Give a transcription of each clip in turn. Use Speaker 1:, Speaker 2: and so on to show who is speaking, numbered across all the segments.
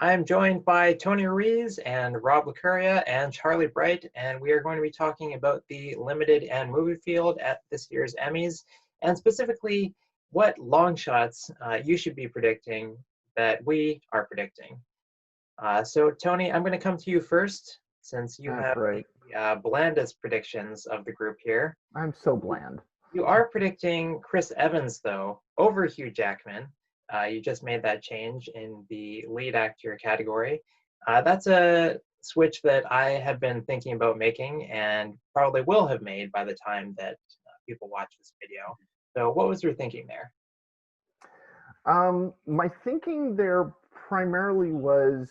Speaker 1: I'm joined by Tony Ruiz and Rob Licuria and Charlie Bright, and we are going to be talking about the limited and movie field at this year's Emmys, and specifically what long shots you should be predicting that we are predicting. So, Tony, I'm going to come to you first, since you
Speaker 2: That's
Speaker 1: have
Speaker 2: right.
Speaker 1: the blandest predictions of the group here.
Speaker 2: I'm so bland.
Speaker 1: You are predicting Chris Evans, though, over Hugh Jackman. You just made that change in the lead actor category. That's a switch that I have been thinking about making and probably will have made by the time that people watch this video. So what was your thinking there?
Speaker 2: My thinking there primarily was,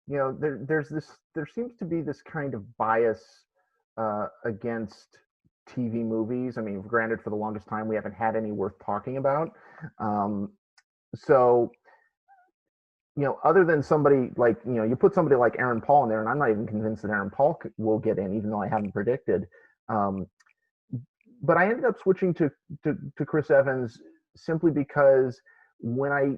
Speaker 2: there seems to be this kind of bias against TV movies. I mean, granted, for the longest time, we haven't had any worth talking about. So, other than somebody like, you put somebody like Aaron Paul in there, and I'm not even convinced that Aaron Paul will get in, even though I haven't predicted. But I ended up switching to Chris Evans simply because when I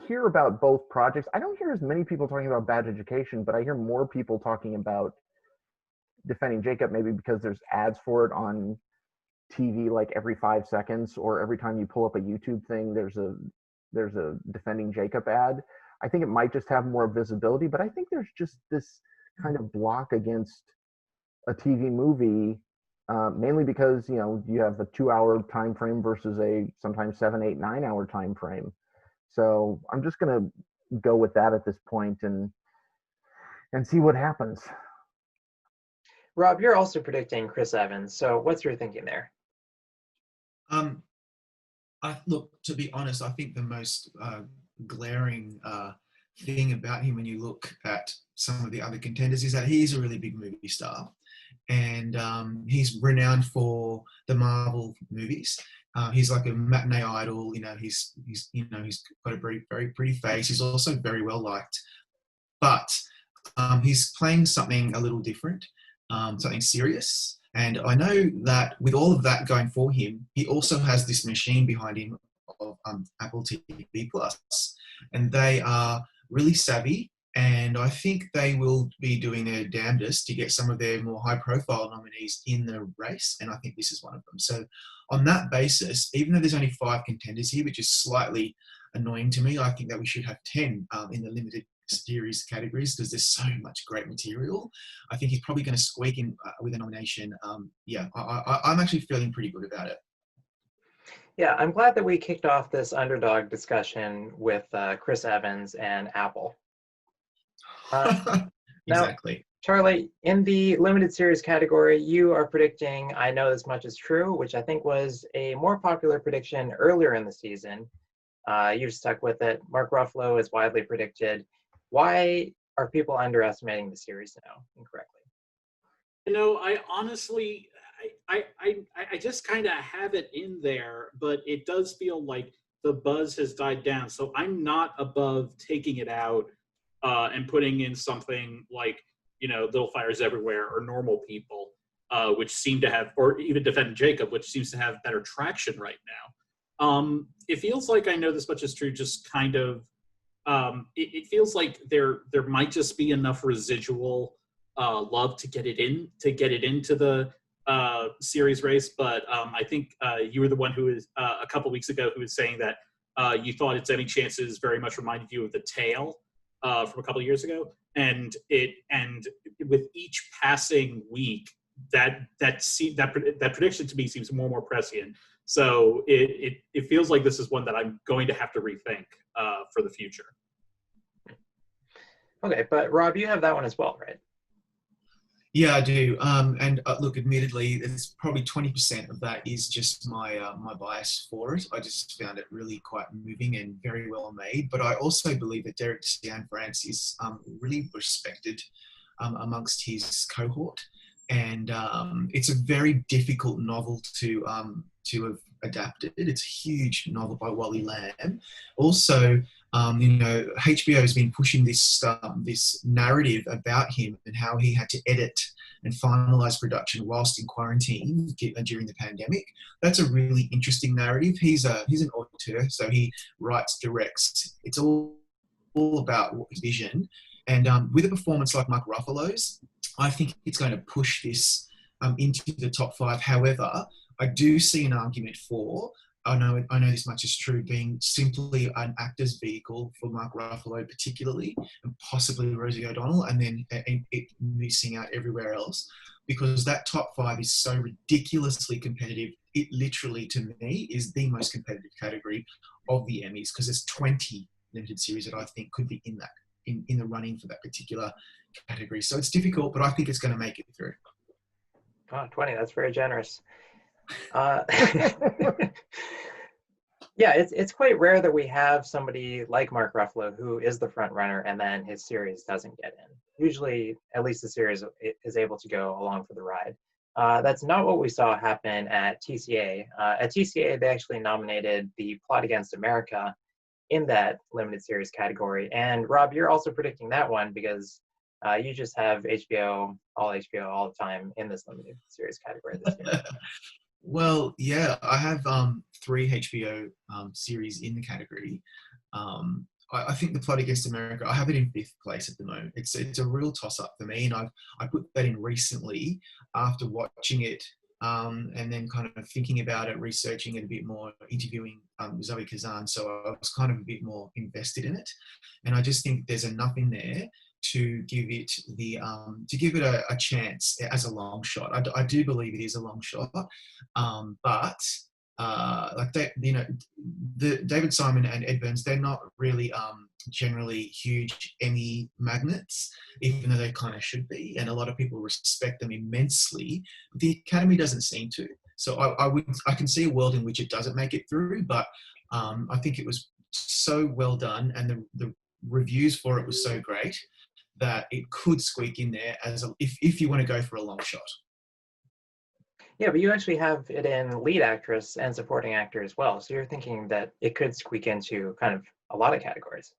Speaker 2: hear about both projects, I don't hear as many people talking about Bad Education, but I hear more people talking about Defending Jacob, maybe because there's ads for it on TV like every 5 seconds, or every time you pull up a YouTube thing, there's a Defending Jacob ad. I think it might just have more visibility, but I think there's just this kind of block against a TV movie, mainly because you have a 2-hour time frame versus a sometimes 7, 8, 9-hour time frame. So I'm just gonna go with that at this point and see what happens.
Speaker 1: Rob, you're also predicting Chris Evans. So what's your thinking there?
Speaker 3: Look, to be honest, I think the most glaring thing about him when you look at some of the other contenders is that he's a really big movie star, and he's renowned for the Marvel movies. He's like a matinee idol. He's got a very, very pretty face. He's also very well liked, but he's playing something a little different, something serious. And I know that with all of that going for him, he also has this machine behind him of Apple TV Plus, and they are really savvy. And I think they will be doing their damnedest to get some of their more high-profile nominees in the race, and I think this is one of them. So on that basis, even though there's only 5 contenders here, which is slightly annoying to me, I think that we should have 10 in the limited series categories because there's so much great material. I think he's probably going to squeak in with a nomination. I'm actually feeling pretty good about it.
Speaker 1: Yeah, I'm glad that we kicked off this underdog discussion with Chris Evans and Apple.
Speaker 3: Exactly.
Speaker 1: Now, Charlie, in the limited series category, you are predicting I Know This Much Is True, which I think was a more popular prediction earlier in the season. You've stuck with it. Mark Ruffalo is widely predicted. Why are people underestimating the series now incorrectly?
Speaker 4: I honestly, I just kind of have it in there, but it does feel like the buzz has died down. So I'm not above taking it out and putting in something like, Little Fires Everywhere or Normal People, which seem to have, or even Defending Jacob, which seems to have better traction right now. It feels like I Know This Much Is True just kind of, it feels like there might just be enough residual love to get it into the series race. But I think you were the one who was a couple weeks ago who was saying that you thought Its Any Chances very much reminded you of The Tale from a couple of years ago, and with each passing week, that prediction to me seems more and more prescient. So it feels like this is one that I'm going to have to rethink for the future.
Speaker 1: Okay, but Rob, you have that one as well, right?
Speaker 3: Yeah, I do. And look, admittedly, it's probably 20% of that is just my bias for it. I just found it really quite moving and very well made. But I also believe that Derek Cianfrance is really respected amongst his cohort, and it's a very difficult novel to have adapted. It's a huge novel by Wally Lamb. Also, HBO has been pushing this narrative about him and how he had to edit and finalize production whilst in quarantine during the pandemic. That's a really interesting narrative. He's an auteur, so he writes, directs. It's all all about his vision. And with a performance like Mark Ruffalo's, I think it's going to push this into the top 5. However, I do see an argument for, I know this much is true, being simply an actor's vehicle for Mark Ruffalo particularly, and possibly Rosie O'Donnell, and then it missing out everywhere else, because that top 5 is so ridiculously competitive. It literally, to me, is the most competitive category of the Emmys, because there's 20 limited series that I think could be in that, in the running for that particular category. So it's difficult, but I think it's going to make it through.
Speaker 1: Oh, 20, that's very generous. Yeah, it's quite rare that we have somebody like Mark Ruffalo who is the front runner and then his series doesn't get in. Usually, at least the series is able to go along for the ride. That's not what we saw happen at TCA. At TCA, they actually nominated The Plot Against America in that limited series category. And Rob, you're also predicting that one because you just have HBO all the time in this limited series category this year.
Speaker 3: Well, yeah, I have 3 HBO series in the category. I think The Plot Against America, I have it in 5th place at the moment. It's a real toss-up for me, and I put that in recently after watching it and then kind of thinking about it, researching it a bit more, interviewing Zoe Kazan, so I was kind of a bit more invested in it. And I just think there's enough in there to give it a chance as a long shot. I do believe it is a long shot, but like they, the David Simon and Ed Burns, they're not really generally huge Emmy magnets, even though they kind of should be, and a lot of people respect them immensely. The Academy doesn't seem to. So I can see a world in which it doesn't make it through, but I think it was so well done, and the reviews for it was so great that it could squeak in there as if you want to go for a long shot.
Speaker 1: Yeah, but you actually have it in lead actress and supporting actor as well. So you're thinking that it could squeak into kind of a lot of categories.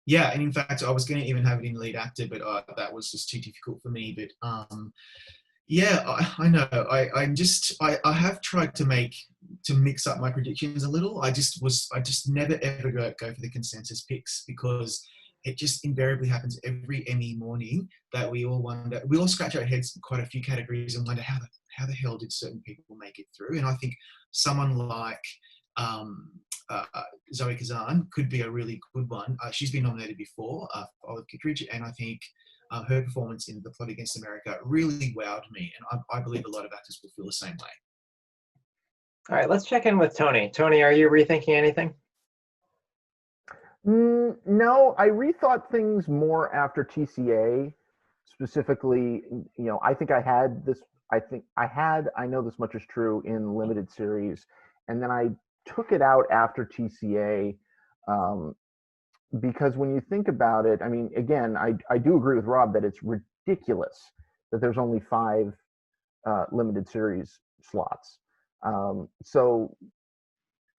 Speaker 3: Yeah, and in fact, I was going to even have it in lead actor, but that was just too difficult for me. But yeah, I know. I have tried to mix up my predictions a little. I just never ever go for the consensus picks, because it just invariably happens every Emmy morning that we all scratch our heads in quite a few categories and wonder how the hell did certain people make it through. And I think someone like Zoe Kazan could be a really good one. She's been nominated before for Olive Kitteridge, and I think her performance in The Plot Against America really wowed me, and I believe a lot of actors will feel the same way.
Speaker 1: All right, let's check in with Tony. Tony, are you rethinking anything?
Speaker 2: No, I rethought things more after TCA. Specifically, I think I had this. I know this much is true in limited series, and then I took it out after TCA because when you think about it, I mean, again, I do agree with Rob that it's ridiculous that there's only 5 limited series slots. So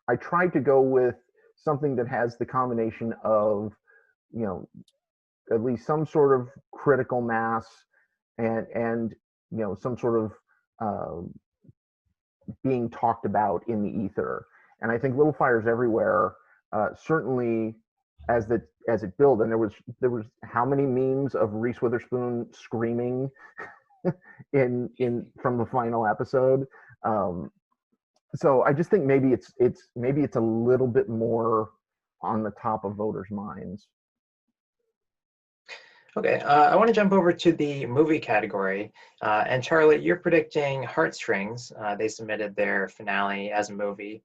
Speaker 2: I tried to go with something that has the combination of, at least some sort of critical mass and some sort of being talked about in the ether. And I think Little Fires Everywhere certainly as it built, and there was how many memes of Reese Witherspoon screaming in from the final episode. So I just think maybe it's a little bit more on the top of voters' minds.
Speaker 1: Okay, I want to jump over to the movie category. And Charlotte, you're predicting Heartstrings. They submitted their finale as a movie.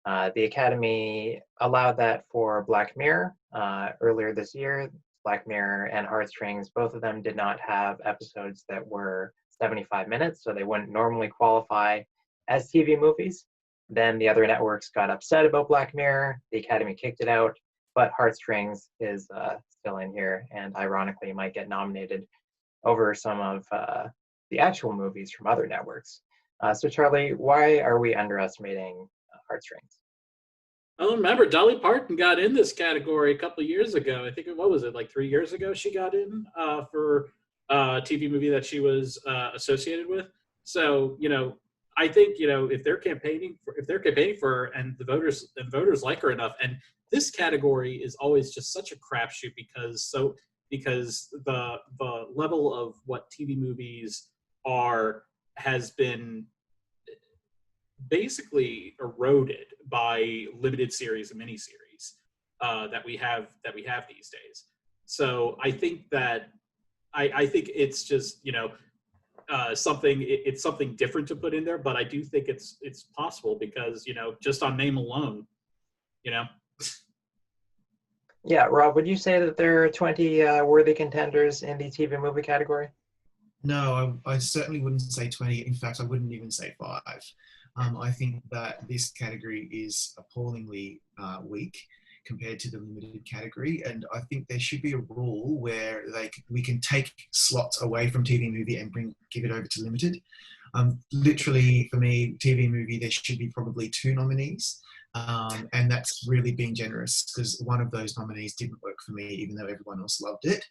Speaker 1: The Academy allowed that for Black Mirror earlier this year. Black Mirror and Heartstrings, both of them did not have episodes that were 75 minutes, so they wouldn't normally qualify as TV movies. Then the other networks got upset about Black Mirror. The Academy kicked it out, but Heartstrings is still in here, and ironically might get nominated over some of the actual movies from other networks. So Charlie, why are we underestimating Heartstrings?
Speaker 4: I remember Dolly Parton got in this category a couple of years ago. I think, what was it, like 3 years ago she got in for a TV movie that she was associated with. So, I think, if they're campaigning for, and the voters like her enough, and this category is always just such a crapshoot because the level of what TV movies are has been basically eroded by limited series and miniseries that we have these days. So I think that I think it's just it's something different to put in there, but I do think it's possible because just on name alone,
Speaker 1: Yeah, Rob, would you say that there are 20 worthy contenders in the TV movie category?
Speaker 3: No, I certainly wouldn't say 20. In fact, I wouldn't even say 5. I think that this category is appallingly weak compared to the limited category, and I think there should be a rule where we can take slots away from TV movie and give it over to limited. Literally, for me, TV movie, there should be probably 2 nominees. And that's really being generous because one of those nominees didn't work for me, even though everyone else loved it.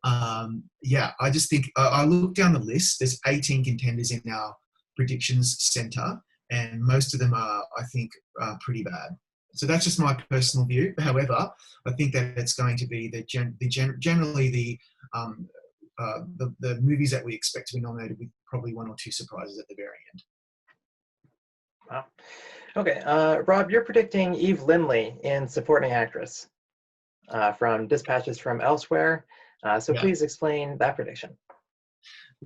Speaker 3: I just think I looked down the list. There's 18 contenders in our predictions center, and most of them are, I think, pretty bad. So that's just my personal view. However, I think that it's going to be generally the movies that we expect to be nominated with probably 1 or 2 surprises at the very end.
Speaker 1: Wow. Okay, Rob, you're predicting Eve Lindley in supporting actress from Dispatches from Elsewhere. So please explain that prediction.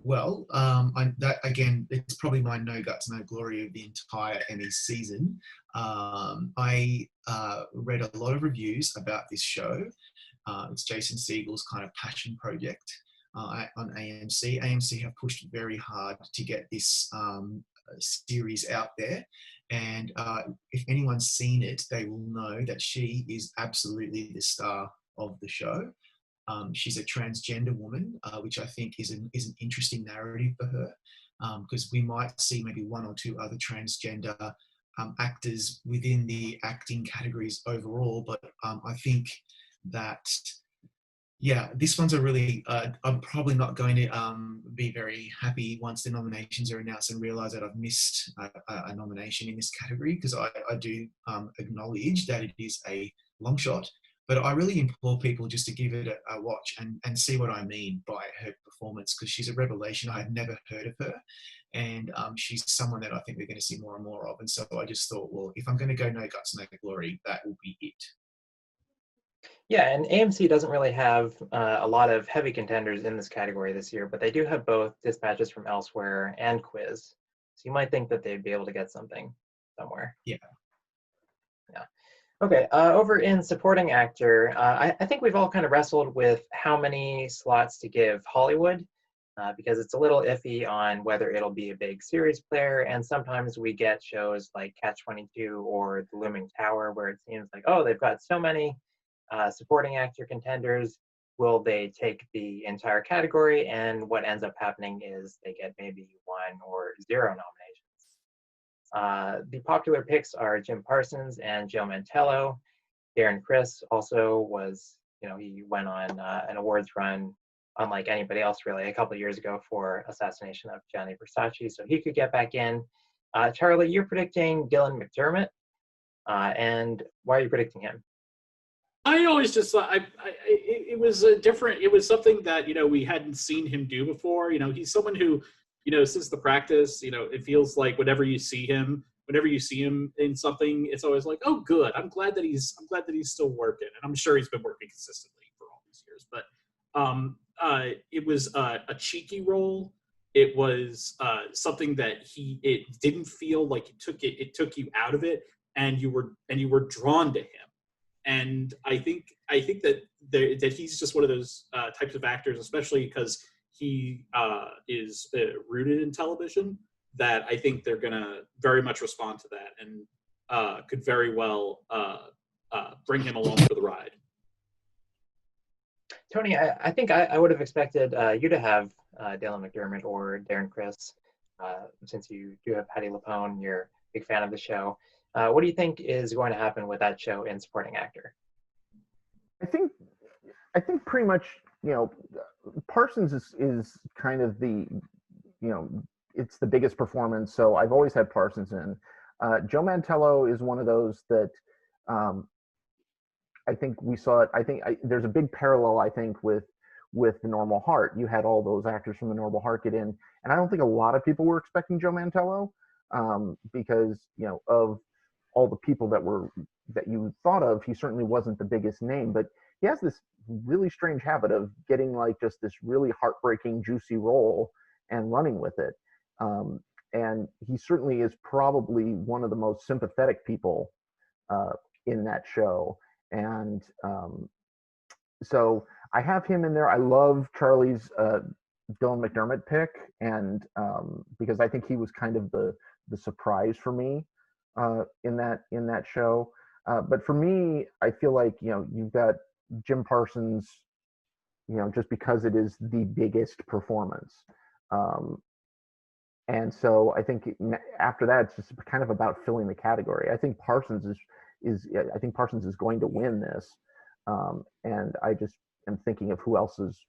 Speaker 3: Well, that again, it's probably my no guts, no glory of the entire Emmys season. I read a lot of reviews about this show. It's Jason Segel's kind of passion project on AMC. AMC have pushed very hard to get this series out there. And if anyone's seen it, they will know that she is absolutely the star of the show. She's a transgender woman, which I think is an interesting narrative for her, because we might see maybe 1 or 2 other transgender actors within the acting categories overall. But I think that, this one's a really, I'm probably not going to be very happy once the nominations are announced and realise that I've missed a nomination in this category, because I do acknowledge that it is a long shot. But I really implore people just to give it a watch and see what I mean by her performance, because she's a revelation. I had never heard of her. And she's someone that I think we're going to see more and more of. And so I just thought, well, if I'm going to go no guts, no glory, that will be it.
Speaker 1: Yeah, and AMC doesn't really have a lot of heavy contenders in this category this year, but they do have both Dispatches from Elsewhere and Quiz. So you might think that they'd be able to get something somewhere.
Speaker 3: Yeah.
Speaker 1: Okay, over in supporting actor, I think we've all kind of wrestled with how many slots to give Hollywood, because it's a little iffy on whether it'll be a big series player, and sometimes we get shows like Catch-22 or The Looming Tower where it seems like, oh, they've got so many supporting actor contenders, will they take the entire category? And what ends up happening is they get maybe 1 or 0 nominations. The popular picks are Jim Parsons and Joe Mantello. Darren Criss also was, he went on an awards run unlike anybody else really a couple of years ago for Assassination of Gianni Versace, so he could get back in. Charlie, you're predicting Dylan McDermott, and why are you predicting him?
Speaker 4: I always just thought it was a different. It was something that we hadn't seen him do before. He's someone who, since the practice, it feels like whenever you see him in something, it's always like, oh, good. I'm glad that he's still working, and I'm sure he's been working consistently for all these years. But it was a cheeky role. It was something that it didn't feel like it took you out of it, and you were drawn to him. And I think that he's just one of those types of actors, especially because he is rooted in television, that I think they're going to very much respond to that and could very well bring him along for the ride.
Speaker 1: Tony, I think I would have expected you to have Dylan McDermott or Darren Criss, since you do have Patti LuPone, you're a big fan of the show. What do you think is going to happen with that show in supporting actor?
Speaker 2: I think pretty much, Parsons is kind of the, it's the biggest performance. So I've always had Parsons in. Joe Mantello is one of those that I think we saw it. There's a big parallel, I think, with The Normal Heart. You had all those actors from The Normal Heart get in, and I don't think a lot of people were expecting Joe Mantello because, you know, of all the people that you thought of, he certainly wasn't the biggest name, but he has this really strange habit of getting like just this really heartbreaking, juicy role and running with it. And he certainly is probably one of the most sympathetic people in that show. And so I have him in there. I love Charlie's Dylan McDermott pick, and because I think he was kind of the surprise for me in that show. But for me, I feel like, you know, you've got Jim Parsons, you know, just because it is the biggest performance. And so I think after that, it's just kind of about filling the category. I think Parsons is going to win this. And I just am thinking of who else is.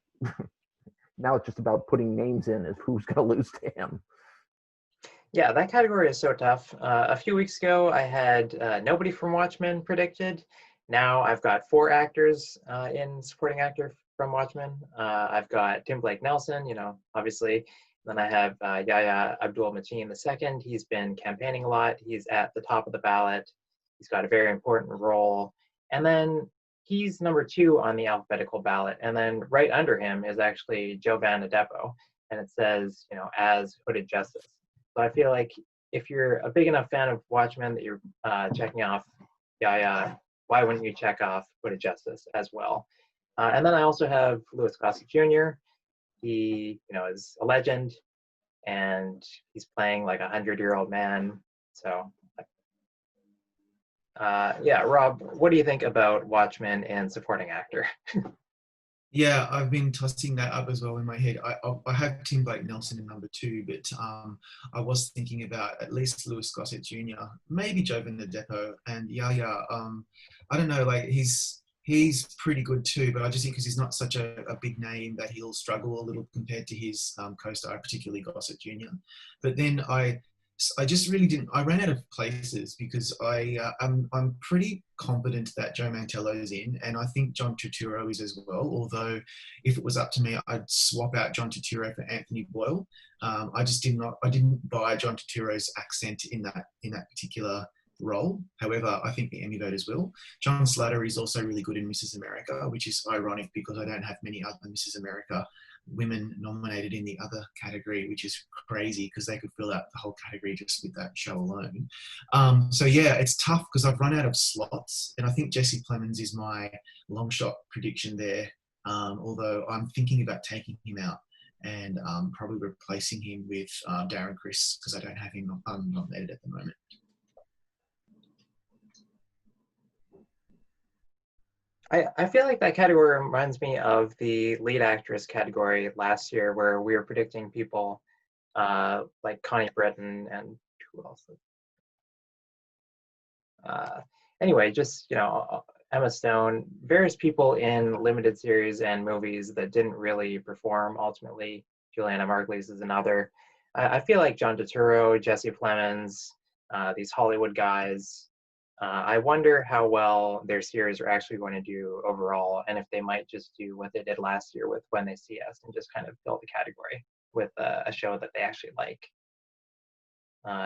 Speaker 2: Now it's just about putting names in as who's going to lose to him.
Speaker 1: Yeah, that category is so tough. A few weeks ago, I had nobody from Watchmen predicted. Now I've got 4 actors in supporting actor from Watchmen. I've got Tim Blake Nelson, you know, obviously. Then I have Yahya Abdul-Mateen II. He's been campaigning a lot. He's at the top of the ballot. He's got a very important role. And then he's number 2 on the alphabetical ballot. And then right under him is actually Joe Van Adepo. And it says, you know, as Hooded Justice. So I feel like if you're a big enough fan of Watchmen that you're checking off Yahya, why wouldn't you check off Hooded Justice as well? And then I also have Louis Gossett Jr. He, you know, is a legend, and he's playing like a 100-year-old man. So, yeah, Rob, what do you think about Watchmen and supporting actor?
Speaker 3: Yeah, I've been tossing that up as well in my head. I have Tim Blake Nelson in number 2, but I was thinking about at least Louis Gossett Jr., maybe Joe Van Adepo, and Yahya. I don't know, like he's pretty good too, but I just think because he's not such a big name that he'll struggle a little compared to his co-star, particularly Gossett Jr. But then I just really didn't. I ran out of places because I'm pretty confident that Joe Mantello's in, and I think John Turturro is as well. Although, if it was up to me, I'd swap out John Turturro for Anthony Boyle. I didn't buy John Turturro's accent in that particular role. However, I think the Emmy voters will. John Slattery is also really good in Mrs. America, which is ironic because I don't have many other Mrs. America women nominated in the other category, which is crazy because they could fill out the whole category just with that show alone. So yeah, it's tough because I've run out of slots, and I think Jesse Plemons is my long shot prediction there. Although I'm thinking about taking him out and probably replacing him with Darren Criss because I don't have him nominated at the moment.
Speaker 1: I feel like that category reminds me of the lead actress category last year, where we were predicting people like Connie Britton and who else? Anyway, just, you know, Emma Stone, various people in limited series and movies that didn't really perform ultimately. Juliana Margulies is another. I feel like John Turturro, Jesse Plemons, these Hollywood guys, I wonder how well their series are actually going to do overall, and if they might just do what they did last year with When They See Us and just kind of fill the category with a show that they actually like.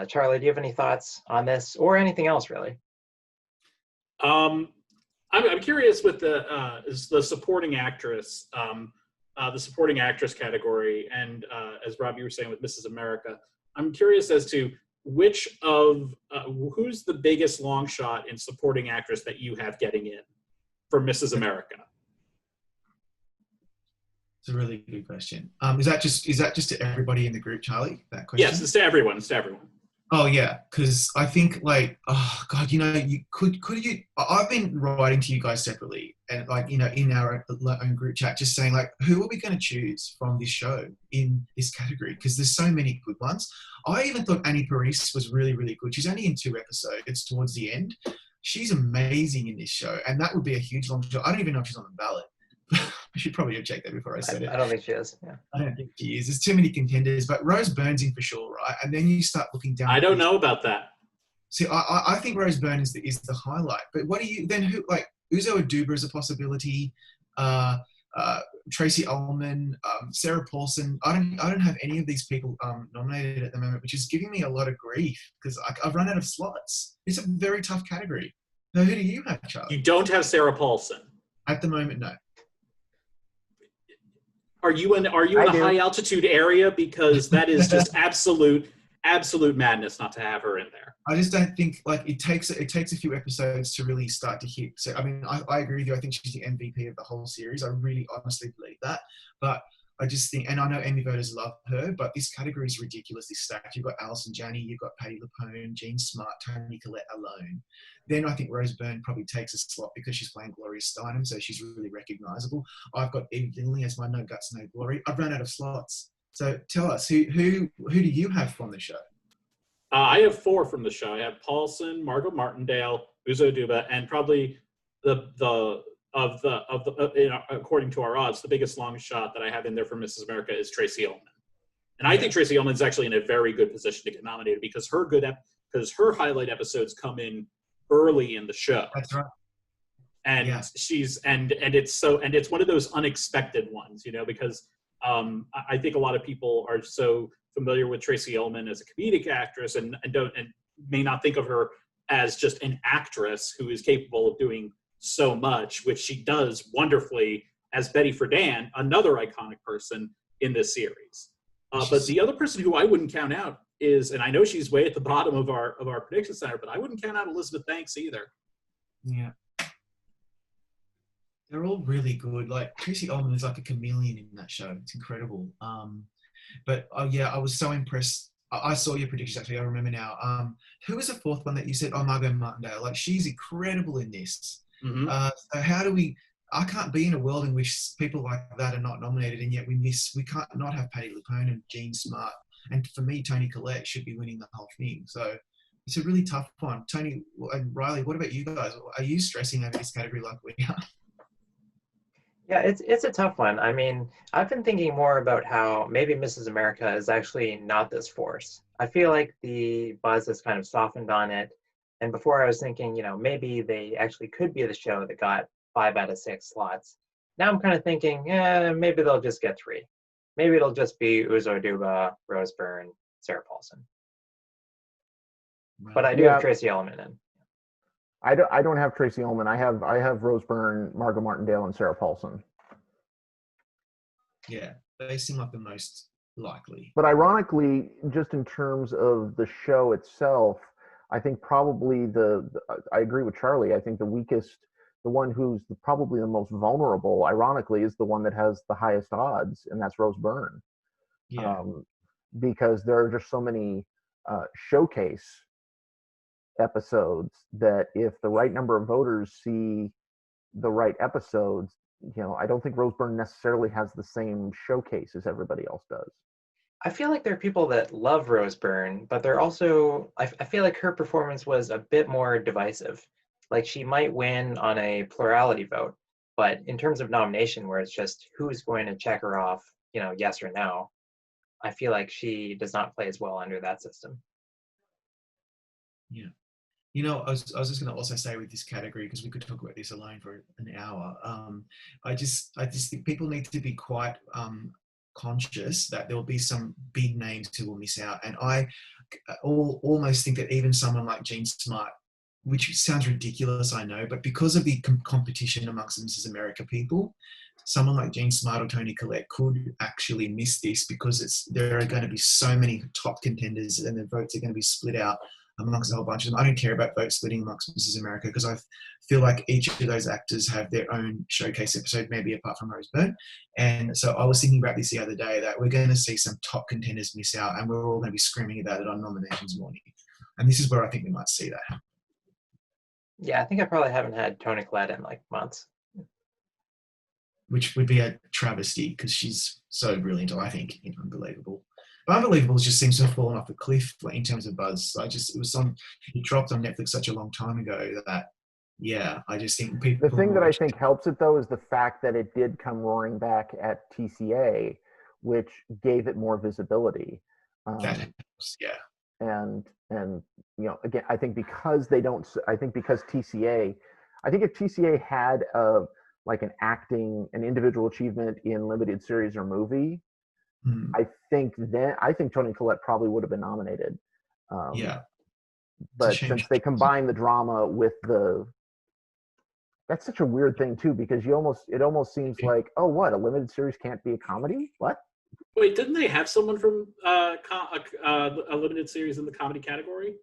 Speaker 1: Charlie, do you have any thoughts on this or anything else really?
Speaker 4: I'm curious with the supporting actress, the supporting actress category, and as Rob, you were saying with Mrs. America, I'm curious as to which of who's the biggest long shot in supporting actress that you have getting in for Mrs. America?
Speaker 3: It's a really good question. Is that just to everybody in the group, Charlie? That question?
Speaker 4: Yes, it's to everyone. It's to everyone.
Speaker 3: Oh yeah, because I think like, oh God, you know, you could you? I've been writing to you guys separately, and like, you know, in our own group chat, just saying like, who are we going to choose from this show in this category? Because there's so many good ones. I even thought Annie Paris was really, really good. She's only in 2 episodes towards the end. She's amazing in this show, and that would be a huge long shot. I don't even know if she's on the ballot. I should probably have checked that before I said it.
Speaker 1: I don't think she is. Yeah.
Speaker 3: I don't think she is. There's too many contenders, but Rose Byrne's in for sure, right? And then you start looking down.
Speaker 4: I don't know about that.
Speaker 3: See, I think Rose Byrne is the highlight. But what do you then? Who like Uzo Aduba is a possibility. Tracy Ullman, Sarah Paulson. I don't have any of these people nominated at the moment, which is giving me a lot of grief because I've run out of slots. It's a very tough category. Now, who do you have, Charlie?
Speaker 4: You don't have Sarah Paulson.
Speaker 3: At the moment, no.
Speaker 4: Are you in a high altitude area? Because that is just absolute madness not to have her in there.
Speaker 3: I just don't think it takes a few episodes to really start to hit. So I mean, I agree with you. I think she's the MVP of the whole series. I really honestly believe that. But I just think, and I know Emmy voters love her, but this category is ridiculously stacked. You've got Alison Janney, you've got Patti LuPone, Jean Smart, Toni Collette alone. Then I think Rose Byrne probably takes a slot because she's playing Gloria Steinem, so she's really recognisable. I've got Eve Lindley as my No Guts, No Glory. I've run out of slots. So tell us, who do you have from the show?
Speaker 4: I have 4 from the show. I have Paulson, Margot Martindale, Uzo Aduba, and probably according to our odds, the biggest long shot that I have in there for Mrs. America is Tracy Ullman. And I think Tracy Ullman is actually in a very good position to get nominated because her highlight episodes come in early in the show.
Speaker 3: That's right.
Speaker 4: And it's one of those unexpected ones, because I think a lot of people are so familiar with Tracy Ullman as a comedic actress and may not think of her as just an actress who is capable of doing so much, which she does wonderfully as Betty Friedan, another iconic person in this series. But the other person who I wouldn't count out is, and I know she's way at the bottom of our prediction center, but I wouldn't count out Elizabeth Banks either.
Speaker 3: Yeah. They're all really good. Like Tracy Ullman is like a chameleon in that show. It's incredible. But I was so impressed. I saw your predictions actually. I remember now. Who was the 4th one that you said? Oh, Margot Martindale. Like she's incredible in this.
Speaker 4: Mm-hmm.
Speaker 3: So how do we? I can't be in a world in which people like that are not nominated, and yet we can't not have Patti LuPone and Jean Smart. And for me, Toni Collette should be winning the whole thing. So it's a really tough one. Tony and Riley, what about you guys? Are you stressing over this category like we are?
Speaker 1: Yeah, it's a tough one. I mean, I've been thinking more about how maybe Mrs. America is actually not this force. I feel like the buzz has kind of softened on it. And before I was thinking, maybe they actually could be the show that got 5 out of 6 slots. Now I'm kind of thinking, maybe they'll just get 3. Maybe it'll just be Uzo Aduba, Rose Byrne, Sarah Paulson. Right. But I do have Tracy Ullman in.
Speaker 2: I don't have Tracy Ullman. I have Rose Byrne, Margot Martindale, and Sarah Paulson.
Speaker 3: Yeah, they seem like the most likely.
Speaker 2: But ironically, just in terms of the show itself, I think probably I agree with Charlie. I think the weakest, the one who's probably the most vulnerable, ironically, is the one that has the highest odds, and that's Rose Byrne.
Speaker 3: Yeah.
Speaker 2: Because there are just so many showcase episodes that if the right number of voters see the right episodes, I don't think Rose Byrne necessarily has the same showcase as everybody else does.
Speaker 1: I feel like there are people that love Rose Byrne, but they're also, I feel like her performance was a bit more divisive. Like she might win on a plurality vote, but in terms of nomination where it's just who's going to check her off, yes or no, I feel like she does not play as well under that system.
Speaker 3: Yeah. I was just going to also say with this category, because we could talk about this alone for an hour. I just think people need to be quite conscious that there will be some big names who will miss out. And I almost think that even someone like Jean Smart, which sounds ridiculous, I know, but because of the competition amongst Mrs. America people, someone like Jean Smart or Toni Collette could actually miss this because there are going to be so many top contenders and the votes are going to be split out amongst a whole bunch of them. I don't care about vote splitting amongst Mrs. America because I feel like each of those actors have their own showcase episode, maybe apart from Rose Byrne. And so I was thinking about this the other day, that we're going to see some top contenders miss out and we're all going to be screaming about it on nominations morning. And this is where I think we might see that happen.
Speaker 1: Yeah, I think I probably haven't had Toni Collette in like months.
Speaker 3: Which would be a travesty because she's so brilliant, I think, unbelievable. But Unbelievable just seems to have fallen off a cliff in terms of buzz. It dropped on Netflix such a long time ago that yeah, I just think people.
Speaker 2: The thing that I think helps it though is the fact that it did come roaring back at TCA, which gave it more visibility.
Speaker 3: That helps, yeah.
Speaker 2: And again, I think because they don't, I think because TCA, I think if TCA had like an individual achievement in limited series or movie, I think Toni Collette probably would have been nominated.
Speaker 3: Yeah.
Speaker 2: But since they combine the drama with that's such a weird thing too, because it almost seems like, oh, what, a limited series can't be a comedy? What?
Speaker 4: Wait, didn't they have someone from a limited series in the comedy category?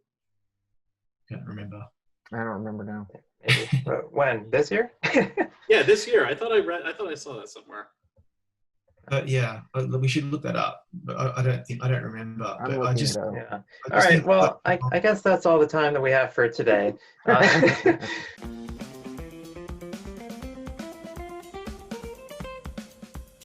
Speaker 3: Can't remember.
Speaker 2: I don't remember now.
Speaker 1: Maybe. When? This year?
Speaker 4: Yeah, this year. I thought I saw that somewhere.
Speaker 3: But yeah, we should look that up. But I don't remember.
Speaker 2: I'm
Speaker 3: I just,
Speaker 1: Yeah. All right. Well, I guess that's all the time that we have for today.